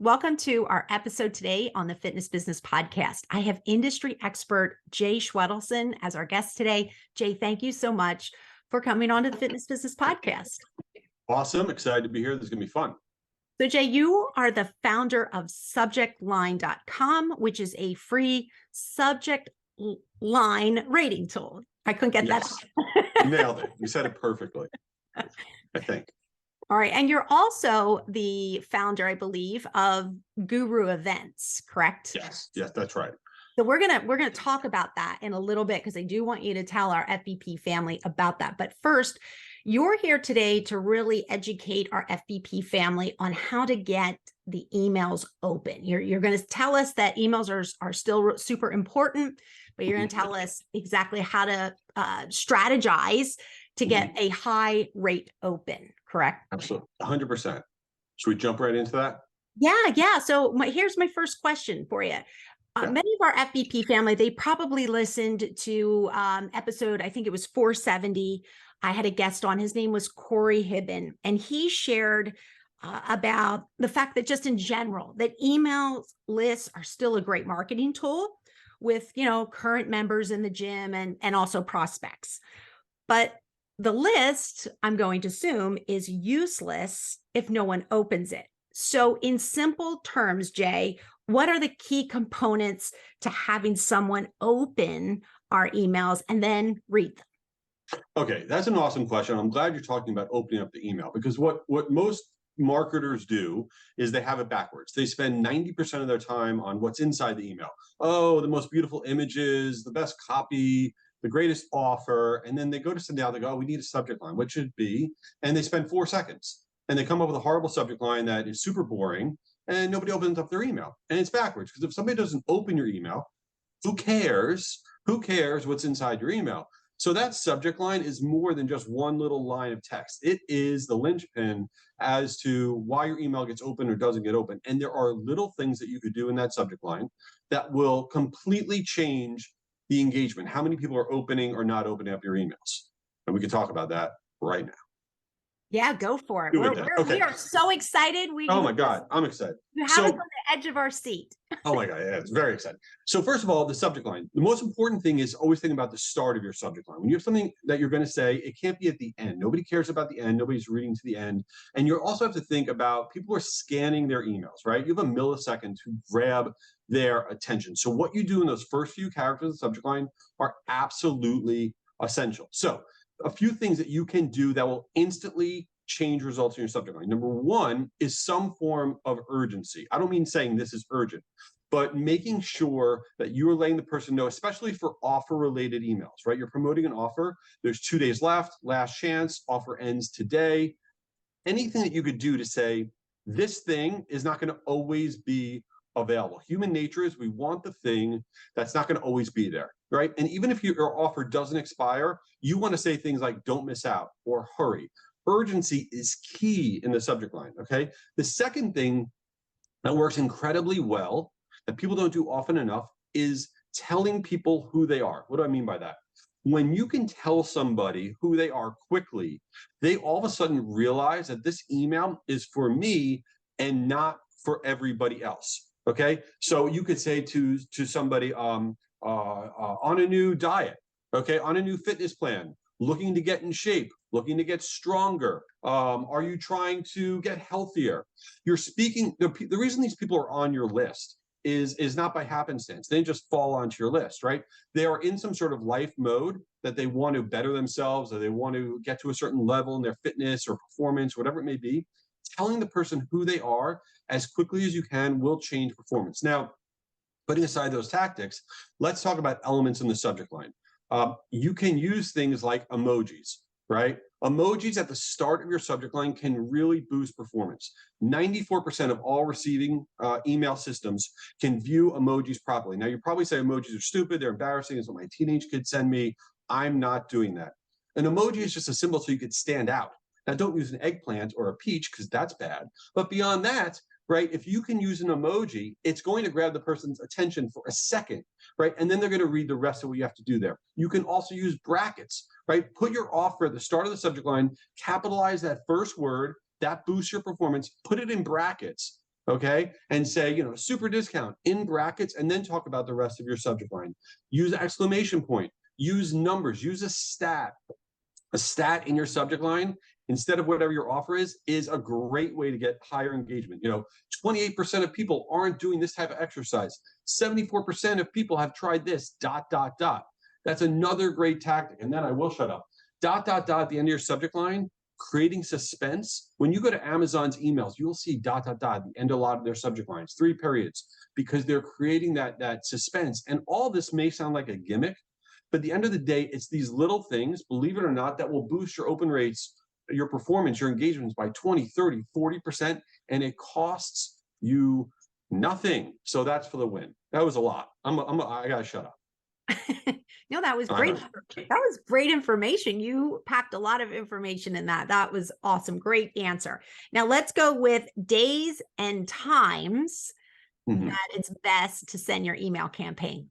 Welcome to our episode today on the Fitness Business Podcast. I have industry expert Jay Schwedelson as our guest today. Jay, thank you so much for coming on to the Fitness Business Podcast. Awesome. Excited to be here. This is going to be fun. So Jay, you are the founder of subjectline.com, which is a free subject line rating tool. I couldn't get that out. You nailed it. You said it perfectly, I think. All right. And you're also the founder, I believe, of Guru Events, correct? Yes, that's right. So we're gonna talk about that in a little bit because I do want you to tell our FBP family about that. But first, you're here today to really educate our FBP family on how to get the emails open. You're going to tell us that emails are still super important, but you're going to tell us exactly how to strategize to get a high rate open, correct? Absolutely. 100%. Should we jump right into that? Yeah. So here's my first question for you. Many of our FBP family, they probably listened to episode, I think it was 470. I had a guest on, his name was Corey Hibben, and he shared about the fact that just in general, that email lists are still a great marketing tool with, current members in the gym and also prospects. But the list, I'm going to assume, is useless if no one opens it. So in simple terms, Jay, what are the key components to having someone open our emails and then read them? Okay, that's an awesome question. I'm glad you're talking about opening up the email, because what most marketers do is they have it backwards. They spend 90% of their time on what's inside the email. Oh, the most beautiful images, the best copy, the greatest offer. And then they go to send out, they go, oh, we need a subject line. What should it be? And they spend 4 seconds. And they come up with a horrible subject line that is super boring, and nobody opens up their email. And it's backwards, because if somebody doesn't open your email, who cares? Who cares what's inside your email? So that subject line is more than just one little line of text. It is the linchpin as to why your email gets open or doesn't get open. And there are little things that you could do in that subject line that will completely change the engagement. How many people are opening or not opening up your emails? And we can talk about that right now. Yeah, go for it. We are so excited. Oh my God, I'm excited. You have us on the edge of our seat. Oh my God, yeah, it's very exciting. So first of all, the subject line. The most important thing is always think about the start of your subject line. When you have something that you're going to say, it can't be at the end. Nobody cares about the end. Nobody's reading to the end. And you also have to think about people are scanning their emails, right? You have a millisecond to grab their attention. So what you do in those first few characters of the subject line are absolutely essential. So a few things that you can do that will instantly change results in your subject line. Number one is some form of urgency. I don't mean saying this is urgent, but making sure that you are letting the person know, especially for offer related emails, right? You're promoting an offer. There's 2 days left, last chance, offer ends today. Anything that you could do to say, this thing is not going to always be available. Human nature is we want the thing that's not going to always be there, right? And even if your offer doesn't expire, you want to say things like don't miss out or hurry. Urgency is key in the subject line, okay? The second thing that works incredibly well that people don't do often enough is telling people who they are. What do I mean by that? When you can tell somebody who they are quickly, they all of a sudden realize that this email is for me and not for everybody else. Okay, so you could say to somebody on a new diet, okay, on a new fitness plan, looking to get in shape, looking to get stronger. Are you trying to get healthier? You're speaking. The reason these people are on your list is not by happenstance. They just fall onto your list, right? They are in some sort of life mode that they want to better themselves, or they want to get to a certain level in their fitness or performance, whatever it may be. Telling the person who they are as quickly as you can will change performance. Now, putting aside those tactics, let's talk about elements in the subject line. You can use things like emojis, right? Emojis at the start of your subject line can really boost performance. 94% of all receiving email systems can view emojis properly. Now, you probably say emojis are stupid, they're embarrassing, it's what my teenage kids send me. I'm not doing that. An emoji is just a symbol so you could stand out. Now, don't use an eggplant or a peach because that's bad. But beyond that, right, if you can use an emoji, it's going to grab the person's attention for a second, right? And then they're going to read the rest of what you have to do there. You can also use brackets, right? Put your offer at the start of the subject line, capitalize that first word, that boosts your performance, put it in brackets. okay, and say, super discount in brackets, and then talk about the rest of your subject line. Use exclamation point, use numbers, use a stat. A stat in your subject line instead of whatever your offer is a great way to get higher engagement. 28% of people aren't doing this type of exercise. 74% of people have tried this, dot, dot, dot. That's another great tactic. And then I will shut up. Dot, dot, dot at the end of your subject line, creating suspense. When you go to Amazon's emails, you'll see dot, dot, dot at the end of a lot of their subject lines, 3 periods, because they're creating that suspense. And all this may sound like a gimmick, but at the end of the day, it's these little things, believe it or not, that will boost your open rates, your performance, your engagements by 20, 30, 40%, and it costs you nothing. So that's for the win. That was a lot. I gotta shut up. No, that was great. That was great information. You packed a lot of information in that. That was awesome. Great answer. Now let's go with days and times that it's best to send your email campaign.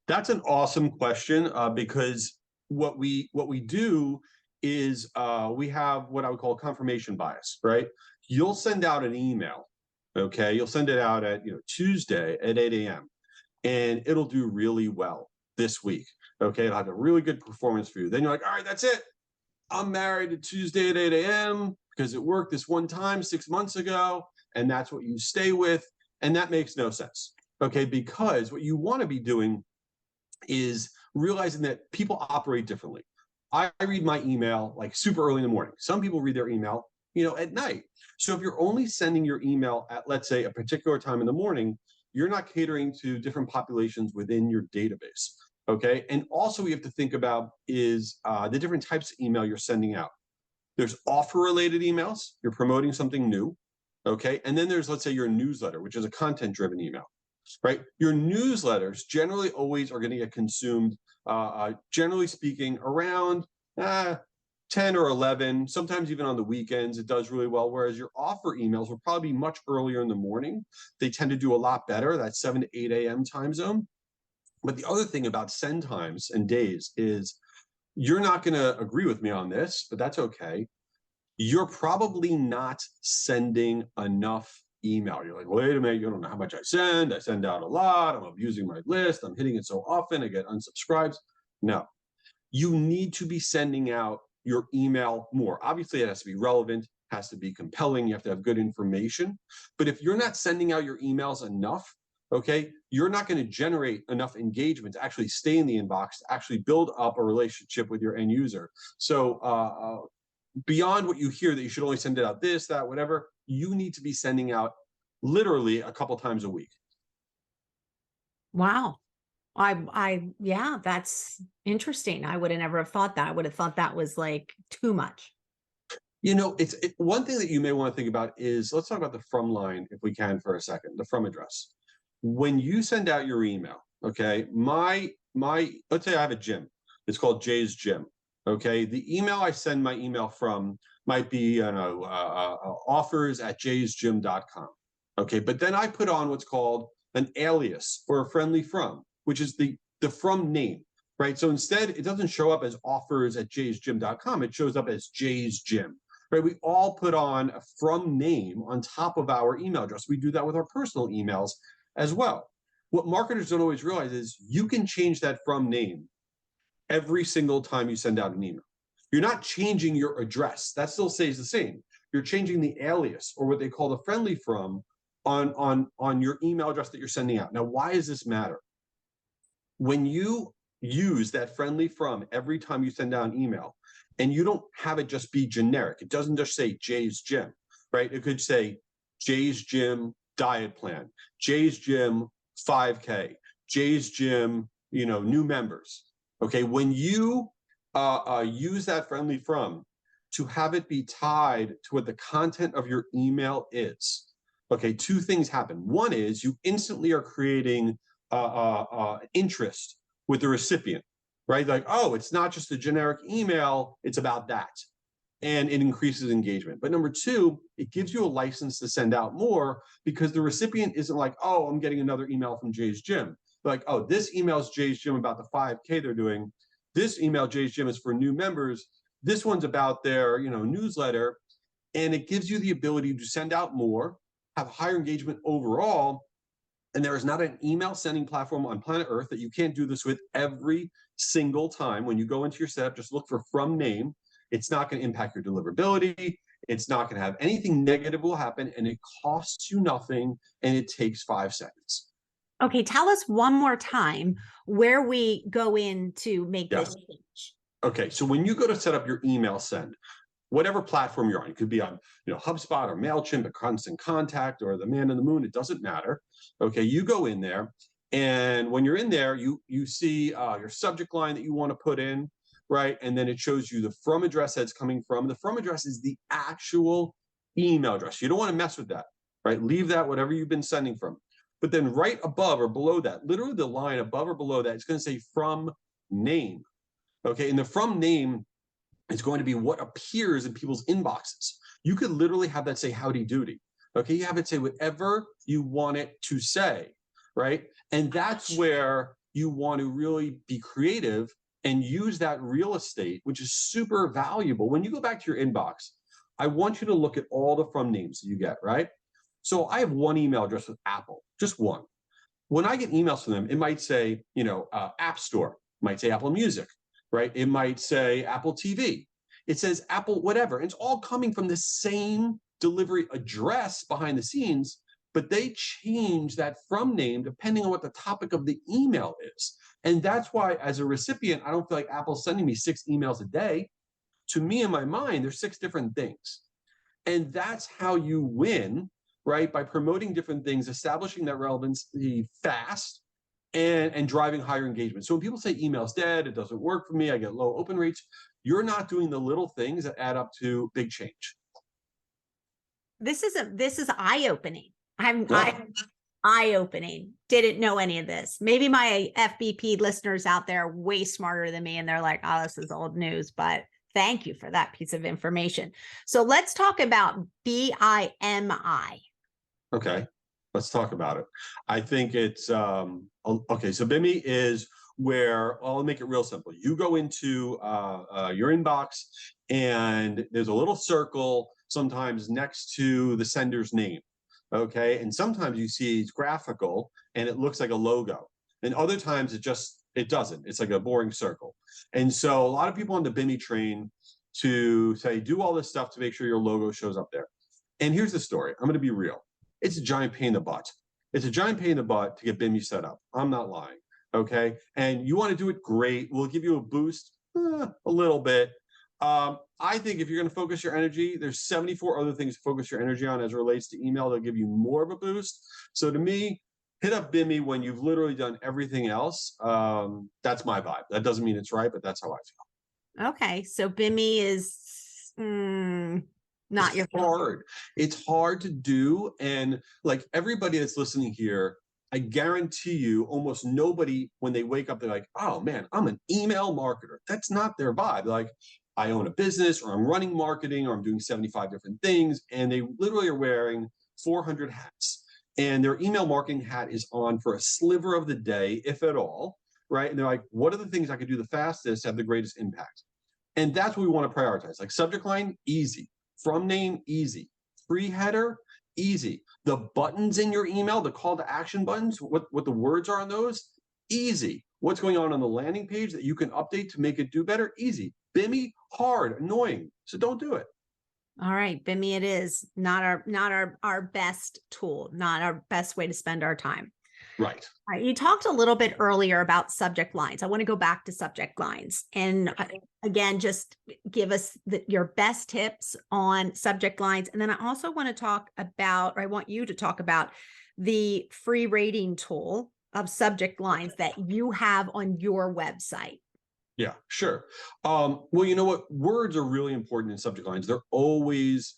That's an awesome question, because what we do is we have what I would call confirmation bias, right? You'll send out an email, okay? You'll send it out at Tuesday at 8 a.m. and it'll do really well this week, okay? It'll have a really good performance for you. Then you're like, all right, that's it. I'm married to Tuesday at 8 a.m. because it worked this one time 6 months ago, and that's what you stay with, and that makes no sense, okay? Because what you want to be doing is realizing that people operate differently. I read my email like super early in the morning. Some people read their email, at night. So if you're only sending your email at, let's say, a particular time in the morning, you're not catering to different populations within your database, okay? And also we have to think about is the different types of email you're sending out. There's offer-related emails. You're promoting something new, okay? And then there's, let's say, your newsletter, which is a content-driven email. Right? Your newsletters generally always are going to get consumed, generally speaking, around 10 or 11, sometimes even on the weekends. It does really well. Whereas your offer emails will probably be much earlier in the morning. They tend to do a lot better, that 7 to 8 a.m. time zone. But the other thing about send times and days is you're not going to agree with me on this, but that's okay. You're probably not sending enough email. You're like, wait a minute, you don't know how much I send. I send out a lot. I'm abusing my list. I'm hitting it so often. I get unsubscribes. No, you need to be sending out your email more. Obviously, it has to be relevant, has to be compelling. You have to have good information. But if you're not sending out your emails enough, okay, you're not going to generate enough engagement to actually stay in the inbox, to actually build up a relationship with your end user. So beyond what you hear that you should only send it out this, that, whatever, you need to be sending out literally a couple times a week. Wow. Yeah, that's interesting. I would have never have thought that. I would have thought that was like too much. One thing that you may want to think about is, let's talk about the from line if we can for a second, the from address. When you send out your email, okay, let's say I have a gym. It's called Jay's Gym. Okay, the email I send my email from might be offers@jaysgym.com. Okay, but then I put on what's called an alias or a friendly from, which is the from name, right? So instead, it doesn't show up as offers@jaysgym.com. It shows up as Jay's Gym, right? We all put on a from name on top of our email address. We do that with our personal emails as well. What marketers don't always realize is you can change that from name every single time you send out an email. You're not changing your address. That still stays the same. You're changing the alias, or what they call the friendly from, on your email address that you're sending out. Now, why does this matter? When you use that friendly from every time you send out an email, and you don't have it just be generic, it doesn't just say Jay's Gym, right? It could say Jay's Gym diet plan, Jay's Gym 5K, Jay's Gym, new members. Okay, when you use that friendly from to have it be tied to what the content of your email is, okay, two things happen. One is you instantly are creating interest with the recipient, right? Like, oh, it's not just a generic email, it's about that. And it increases engagement. But number two, it gives you a license to send out more because the recipient isn't like, oh, I'm getting another email from Jay's Gym. Like, oh, this email is Jay's Gym about the 5K they're doing. This email, Jay's Gym, is for new members. This one's about their, newsletter. And it gives you the ability to send out more have higher engagement overall. And there is not an email sending platform on planet Earth that you can't do this with every single time. When you go into your setup, just look for from name. It's not going to impact your deliverability. It's not going to have anything negative will happen, and it costs you nothing, and it takes 5 seconds. Okay, tell us one more time where we go in to make this change. Okay, so when you go to set up your email send, whatever platform you're on, it could be on HubSpot or MailChimp, or Constant Contact, or the Man in the Moon, it doesn't matter. Okay, you go in there, and when you're in there, you see your subject line that you want to put in, right? And then it shows you the from address that's coming from. The from address is the actual email address. You don't want to mess with that, right? Leave that, whatever you've been sending from. But then right above or below that, literally the line above or below that, it's going to say from name. Okay, and the from name is going to be what appears in people's inboxes. You could literally have that say howdy doody. Okay, you have it say whatever you want it to say, right? And that's where you want to really be creative and use that real estate, which is super valuable. When you go back to your inbox, I want you to look at all the from names that you get, right? So I have one email address with Apple, just one. When I get emails from them, it might say, App Store, it might say Apple Music, right? It might say Apple TV. It says Apple whatever. It's all coming from the same delivery address behind the scenes, but they change that from name depending on what the topic of the email is. And that's why, as a recipient, I don't feel like Apple's sending me 6 emails a day. To me, in my mind, there's 6 different things. And that's how you win, right? By promoting different things, establishing that relevancy fast, and driving higher engagement. So when people say email's dead, it doesn't work for me, I get low open rates, you're not doing the little things that add up to big change. This is eye-opening. I'm eye-opening. Didn't know any of this. Maybe my FBP listeners out there are way smarter than me, and they're like, oh, this is old news, but thank you for that piece of information. So let's talk about BIMI. Okay, let's talk about it. I think it's, okay, so BIMI is where, I'll make it real simple. You go into your inbox, and there's a little circle sometimes next to the sender's name. Okay, and sometimes you see it's graphical and it looks like a logo, and other times it doesn't. It's like a boring circle. And so a lot of people on the BIMI train to say do all this stuff to make sure your logo shows up there. And here's the story. I'm going to be real. It's a giant pain in the butt. It's a giant pain in the butt to get BIMI set up. I'm not lying. Okay, and you want to do it, great. We'll give you a boost, a little bit. I think if you're going to focus your energy, there's 74 other things to focus your energy on as it relates to email. They'll give you more of a boost. So to me, hit up BIMI when you've literally done everything else. That's my vibe. That doesn't mean it's right, but that's how I feel. Okay, so BIMI is not your hard. It's hard to do, and like everybody that's listening here, I guarantee you, almost nobody, when they wake up, they're like, oh man, I'm an email marketer. That's not their vibe. Like, I own a business, or I'm running marketing, or I'm doing 75 different things, and they literally are wearing 400 hats. And their email marketing hat is on for a sliver of the day, if at all, right? And they're like, what are the things I could do the fastest, have the greatest impact? And that's what we want to prioritize. Like subject line, easy. From name, easy. Pre-header, easy. The buttons in your email, the call to action buttons, what the words are on those, easy. What's going on the landing page that you can update to make it do better, easy. BIMI, hard, annoying. So don't do it. All right, BIMI it is. Not our best tool, not our best way to spend our time. Right. All right. You talked a little bit earlier about subject lines. I want to go back to subject lines. And again, just give us your best tips on subject lines. And then I also want to talk about, or I want you to talk about the free rating tool of subject lines that you have on your website. Yeah, sure. Well, you know what? Words are really important in subject lines. They're always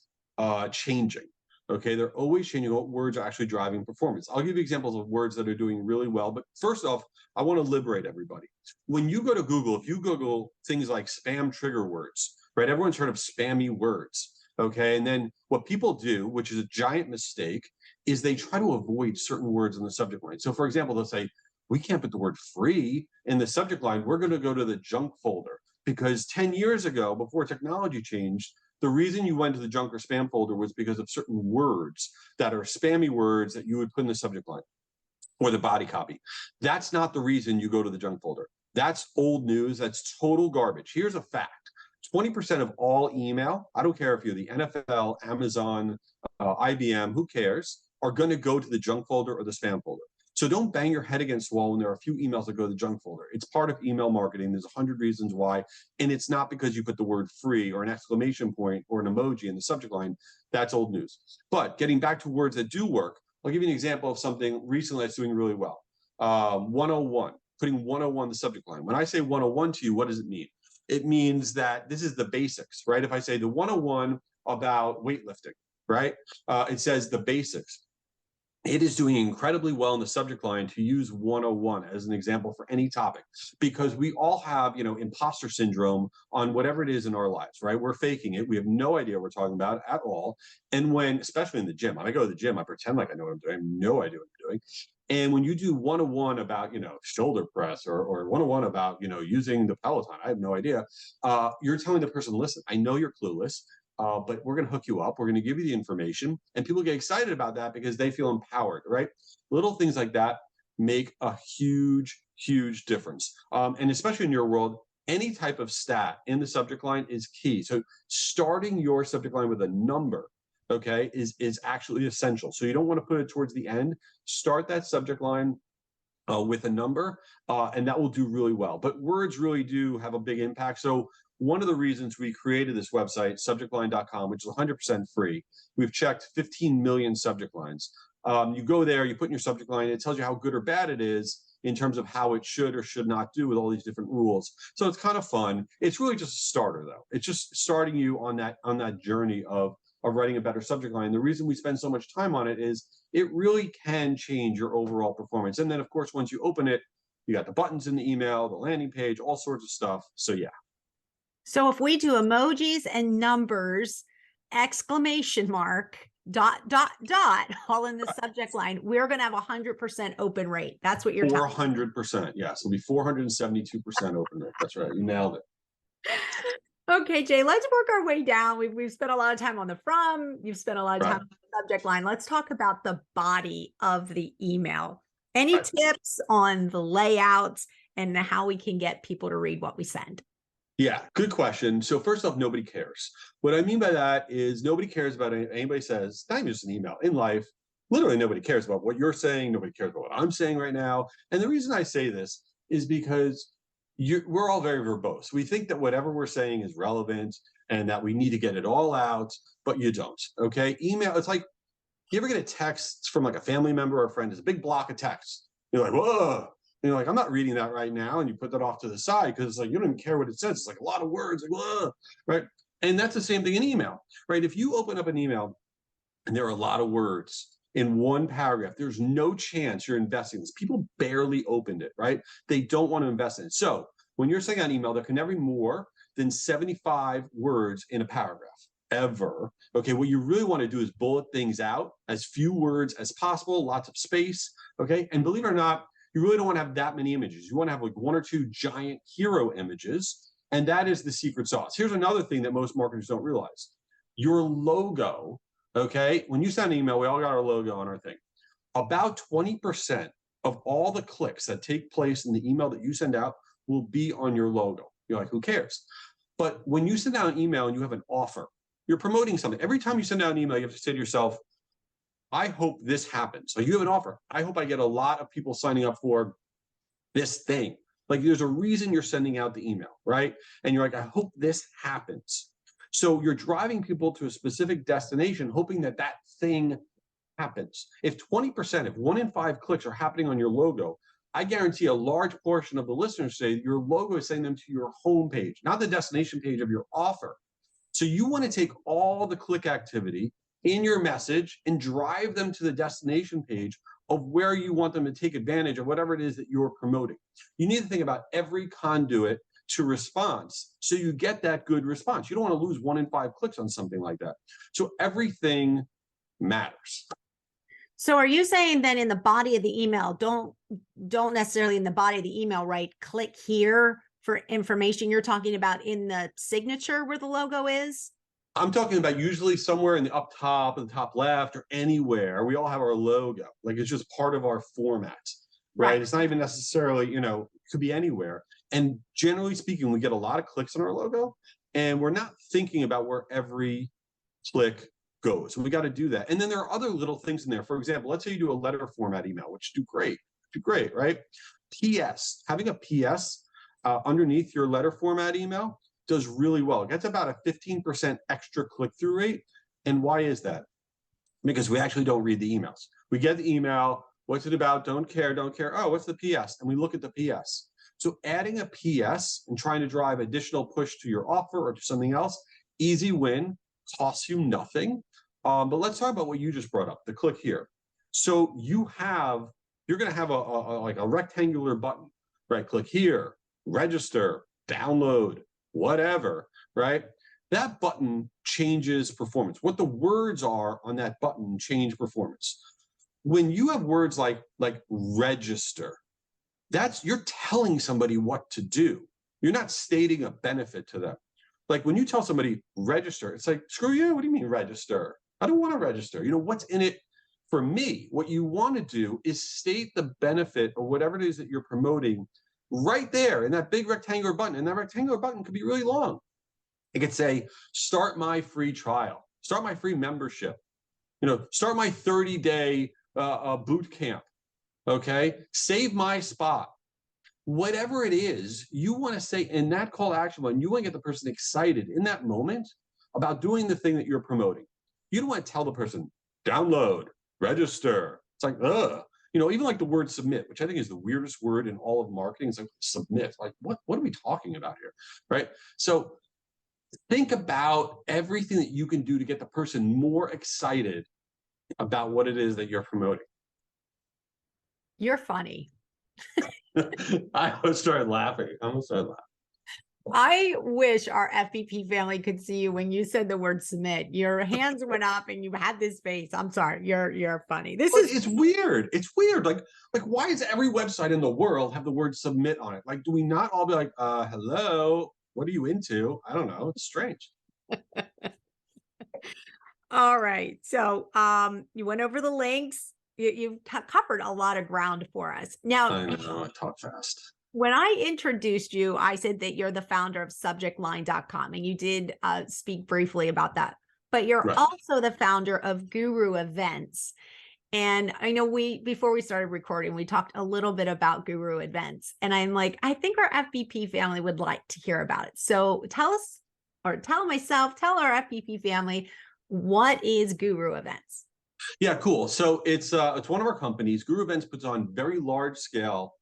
changing. Okay, they're always changing what words are actually driving performance. I'll give you examples of words that are doing really well. But first off, I want to liberate everybody. When you go to Google, if you Google things like spam trigger words, right? Everyone's heard of spammy words. Okay, and then what people do, which is a giant mistake, is they try to avoid certain words in the subject line. So for example, they'll say, we can't put the word free in the subject line. We're going to go to the junk folder, because 10 years ago, before technology changed, The reason you went to the junk or spam folder was because of certain words that are spammy words that you would put in the subject line or the body copy. That's not the reason you go to the junk folder. That's old news. That's total garbage. Here's a fact. 20% of all email, I don't care if you're the NFL, Amazon, IBM, who cares, are going to go to the junk folder or the spam folder. So don't bang your head against the wall when there are a few emails that go to the junk folder. It's part of email marketing. There's 100 reasons why. And it's not because you put the word free or an exclamation point or an emoji in the subject line. That's old news. But getting back to words that do work, I'll give you an example of something recently that's doing really well. 101, putting 101 in the subject line. When I say 101 to you, what does it mean? It means that this is the basics, right? If I say the 101 about weightlifting, right? It says the basics. It is doing incredibly well in the subject line to use 101 as an example for any topic, because we all have, imposter syndrome on whatever it is in our lives, right? We're faking it. We have no idea what we're talking about at all. And when, especially in the gym, when I go to the gym, I pretend like I know what I'm doing. I have no idea what I'm doing. And when you do 101 about, shoulder press or 101 about, using the Peloton, I have no idea. You're telling the person, listen, I know you're clueless. But we're going to hook you up. We're going to give you the information, and people get excited about that because they feel empowered, right? Little things like that make a huge, huge difference. And especially in your world, any type of stat in the subject line is key. So starting your subject line with a number, okay, is actually essential. So you don't want to put it towards the end. Start that subject line with a number, and that will do really well. But words really do have a big impact. So one of the reasons we created this website, subjectline.com, which is 100% free, we've checked 15 million subject lines. You go there, you put in your subject line, it tells you how good or bad it is in terms of how it should or should not do with all these different rules. So it's kind of fun. It's really just a starter, though. It's just starting you on that journey of writing a better subject line. The reason we spend so much time on it is it really can change your overall performance. And then, of course, once you open it, you got the buttons in the email, the landing page, all sorts of stuff. So yeah. So if we do emojis and numbers, exclamation mark, dot, dot, dot, all in the subject line, we're going to have 100% open rate. That's what you're talking about. 400%. Yes, it'll be 472% open rate. That's right. You nailed it. Okay, Jay, let's work our way down. We've spent a lot of time on the from, you've spent a lot of time on the subject line. Let's talk about the body of the email. Any tips on the layouts and how we can get people to read what we send? Yeah, good question. So first off, nobody cares. What I mean by that is nobody cares about anybody says, not even just an email, in life, literally nobody cares about what you're saying. Nobody cares about what I'm saying right now. And the reason I say this is because we're all very verbose. We think that whatever we're saying is relevant and that we need to get it all out, but you don't, okay? Email, it's like, you ever get a text from like a family member or a friend? It's a big block of text. You're like, whoa. And you're like, I'm not reading that right now. And you put that off to the side because it's like, you don't even care what it says. It's like a lot of words, like, whoa, right? And that's the same thing in email, right? If you open up an email and there are a lot of words in one paragraph, there's no chance you're investing this. People barely opened it, right? They don't want to invest in it. So when you're sending out an email, there can never be more than 75 words in a paragraph. Ever. Okay, what you really want to do is bullet things out, as few words as possible, lots of space. Okay, and believe it or not, you really don't want to have that many images. You want to have like one or two giant hero images, and that is the secret sauce. Here's another thing that most marketers don't realize. Your logo, okay, when you send an email, we all got our logo on our thing. About 20% of all the clicks that take place in the email that you send out will be on your logo. You're like, who cares? But when you send out an email and you have an offer, you're promoting something. Every time you send out an email, you have to say to yourself, I hope this happens. So you have an offer. I hope I get a lot of people signing up for this thing. Like there's a reason you're sending out the email, right? And you're like, I hope this happens. So you're driving people to a specific destination, hoping that that thing happens. If 20%, if 1 in 5 clicks are happening on your logo, I guarantee a large portion of the listeners say your logo is sending them to your home page, not the destination page of your offer. So you want to take all the click activity in your message and drive them to the destination page of where you want them to take advantage of whatever it is that you're promoting. You need to think about every conduit to response so you get that good response. You don't want to lose 1 in 5 clicks on something like that. So everything matters. So are you saying then in the body of the email, don't necessarily in the body of the email, right? Click here for information. You're talking about in the signature where the logo is? I'm talking about usually somewhere in the up top, in the top left, or anywhere. We all have our logo. Like it's just part of our format, right? Right. It's not even necessarily, it could be anywhere. And generally speaking, we get a lot of clicks on our logo, and we're not thinking about where every click goes. So we got to do that. And then there are other little things in there. For example, let's say you do a letter format email, which do great, right? PS, having a PS underneath your letter format email does really well. It gets about a 15% extra click-through rate. And why is that? Because we actually don't read the emails. We get the email, what's it about? Don't care, don't care. Oh, what's the PS? And we look at the PS. So adding a PS and trying to drive additional push to your offer or to something else, easy win, costs you nothing. But let's talk about what you just brought up, the click here. So you're going to have a rectangular button, right? Click here, register, download, whatever, right? That button changes performance. What the words are on that button change performance. When you have words like register, you're telling somebody what to do. You're not stating a benefit to them. Like when you tell somebody register, it's like, screw you. What do you mean register? I don't want to register. What's in it for me? What you want to do is state the benefit of whatever it is that you're promoting right there in that big rectangular button. And that rectangular button could be really long. It could say, start my free trial, start my free membership, start my 30-day boot camp. Okay. Save my spot. Whatever it is you want to say in that call to action button, you want to get the person excited in that moment about doing the thing that you're promoting. You don't want to tell the person, download, register. It's like, ugh. Even like the word submit, which I think is the weirdest word in all of marketing. It's like submit. Like, what are we talking about here? Right. So think about everything that you can do to get the person more excited about what it is that you're promoting. You're funny. I almost started laughing. I wish our FBP family could see you when you said the word submit. Your hands went up and you had this face. I'm sorry. You're funny. It's weird. It's weird. Like why does every website in the world have the word submit on it? Like, do we not all be like, hello, what are you into? I don't know. It's strange. All right. So you went over the links. You've covered a lot of ground for us. Now, I know, I talk fast. When I introduced you, I said that you're the founder of subjectline.com, and you did speak briefly about that. But you're Right. also the founder of Guru Events. And I know before we started recording, we talked a little bit about Guru Events. And I'm like, I think our FBP family would like to hear about it. So tell us, or tell our FBP family, what is Guru Events? Yeah, cool. So it's one of our companies. Guru Events puts on very large scale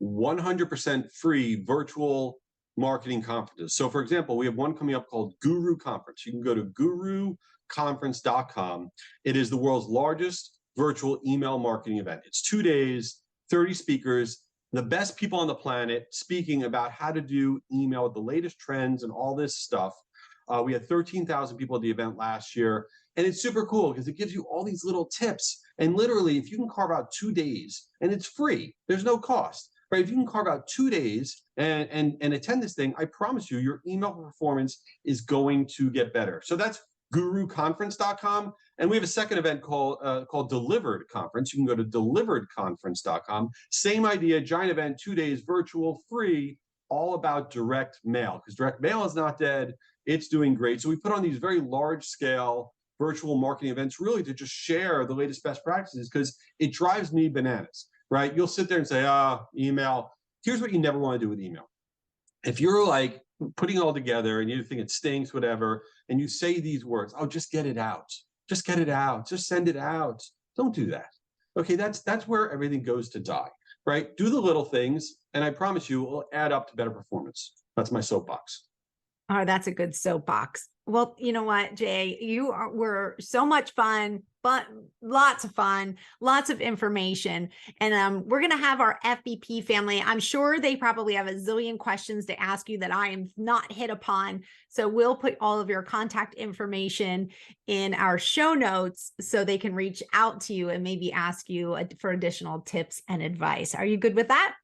100% free virtual marketing conferences. So for example, we have one coming up called Guru Conference. You can go to guruconference.com. It is the world's largest virtual email marketing event. It's 2 days, 30 speakers, the best people on the planet speaking about how to do email with the latest trends and all this stuff. We had 13,000 people at the event last year. And it's super cool because it gives you all these little tips. And literally, if you can carve out 2 days, and it's free, there's no cost. Right? If you can carve out 2 days and attend this thing, I promise you, your email performance is going to get better. So that's guruconference.com. And we have a second event called Delivered Conference. You can go to deliveredconference.com. Same idea, giant event, 2 days, virtual, free, all about direct mail, because direct mail is not dead. It's doing great. So we put on these very large scale virtual marketing events really to just share the latest best practices, because it drives me bananas. Right? You'll sit there and say, email. Here's what you never want to do with email. If you're like putting it all together and you think it stinks, whatever, and you say these words, just get it out. Just get it out. Just send it out. Don't do that. Okay, that's where everything goes to die. Right? Do the little things, and I promise you, it will add up to better performance. That's my soapbox. Oh, that's a good soapbox. Well, you know what, Jay, were so much fun, but lots of fun, lots of information. And we're going to have our FBP family. I'm sure they probably have a zillion questions to ask you that I am not hit upon. So we'll put all of your contact information in our show notes so they can reach out to you and maybe ask you for additional tips and advice. Are you good with that?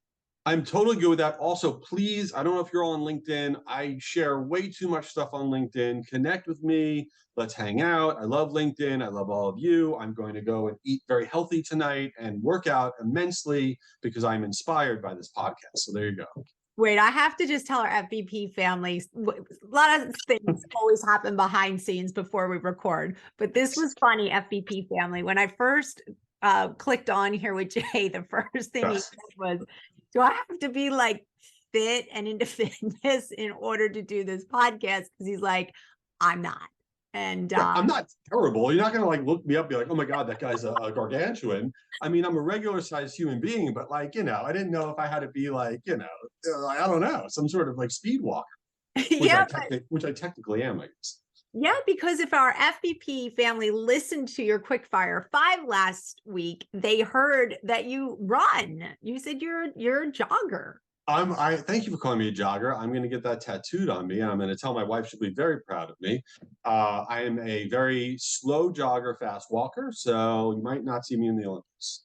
I'm totally good with that. Also, please, I don't know if you're all on LinkedIn. I share way too much stuff on LinkedIn. Connect with me. Let's hang out. I love LinkedIn. I love all of you. I'm going to go and eat very healthy tonight and work out immensely because I'm inspired by this podcast. So there you go. Wait, I have to just tell our FVP families, a lot of things always happen behind scenes before we record, but this was funny, FVP family. When I first clicked on here with Jay, the first thing he Yes. said was, do I have to be like fit and into fitness in order to do this podcast? Because he's like, I'm not. And Yeah, I'm not terrible. You're not going to like look me up and be like, oh my God, that guy's a gargantuan. I mean, I'm a regular sized human being, but like, I didn't know if I had to be like, I don't know, some sort of like speed walker, yeah, which I technically am, I guess. yeah, because if our FVP family listened to your Quickfire 5 last week, they heard that you run. You said you're a jogger. I thank you for calling me a jogger. I'm going to get that tattooed on me. I'm going to tell my wife she'll be very proud of me. I am a very slow jogger, fast walker, so you might not see me in the Olympics.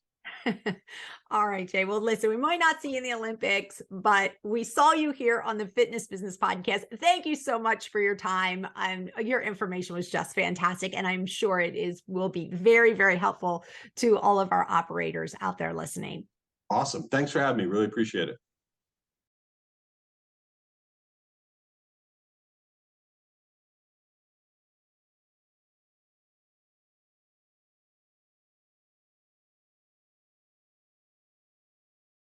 All right, Jay. Well, listen, we might not see you in the Olympics, but we saw you here on the Fitness Business Podcast. Thank you so much for your time. Your information was just fantastic, and I'm sure will be very, very helpful to all of our operators out there listening. Awesome. Thanks for having me. Really appreciate it.